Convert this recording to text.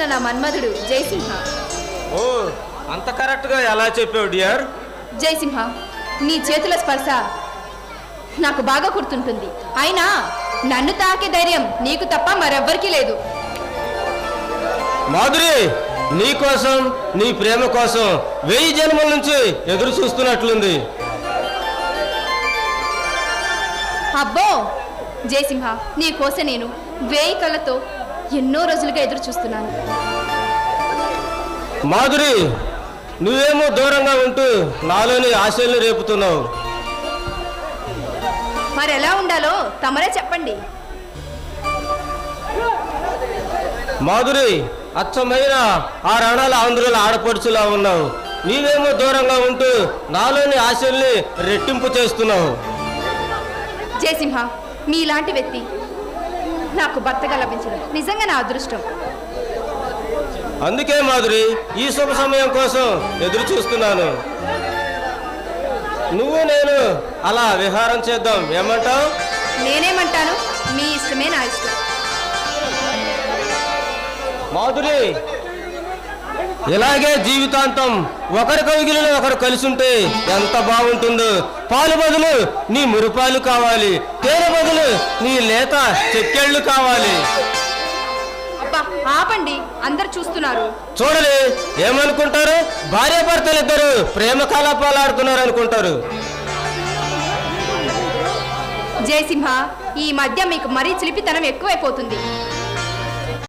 ప్రేమించిన నా మన్మధుడు జయసింహ. ఓ, అంత కరెక్ట్గా ఎలా చెప్పావు డియర్? జయసింహ, నీ చేతుల స్పర్శ నాకు బాగా గుర్తుంటుంది. అయినా నన్ను తాకే ధైర్యం నీకు తప్ప మరెవ్వరికీ లేదు. మాధురి, నీ కోసం, నీ ప్రేమ కోసం 1000 జన్మల నుంచి ఎదురు చూస్తున్నట్లుంది. అబ్బో జయసింహ, నీ కోసం నేను 1000 కళ్ళతో ఎన్నో రోజులుగా ఎదురు చూస్తున్నాను. మాధురి, నువ్వేమో దూరంగా ఉంటూ నాలోని ఆశల్ని రేపుతున్నావు. మరి ఎలా ఉండాలో తమరే చెప్పండి. మాధురి, అచ్చమైన ఆ రణాల ఆంధ్రుల ఆడపడుచులా ఉన్నావు. నీవేమో దూరంగా ఉంటూ నాలోని ఆశల్ని రెట్టింపు చేస్తున్నావు. జయసింహ, మీలాంటి వ్యక్తి నాకు భర్తగా లభించడం నిజంగా నా అదృష్టం. అందుకే మాధురి, ఈ శుభ సమయం కోసం ఎదురు చూస్తున్నాను. నువ్వు నేను అలా విహారం చేద్దాం, ఏమంటావు? నేనేమంటాను, మీ ఇష్టమే నా ఇష్టం. మాధురి, ఇలాగే జీవితాంతం ఒకరి కవిగిలిలో ఒకరు కలిసి ఉంటే ఎంత బాగుంటుందో. పాలు బదులు నీ మురిపాలు కావాలి, తేనె బదులు నీ లేత చెక్కెళ్ళు కావాలి. అబ్బా ఆపండి, అందరు చూస్తున్నారు. చూడలే, ఏమనుకుంటారు? భార్యాభర్తలిద్దరు ప్రేమ కలాపాలు ఆడుతున్నారు అనుకుంటారు. జయసింహ, ఈ మధ్య మీకు మరీ చిలిపితనం ఎక్కువైపోతుంది.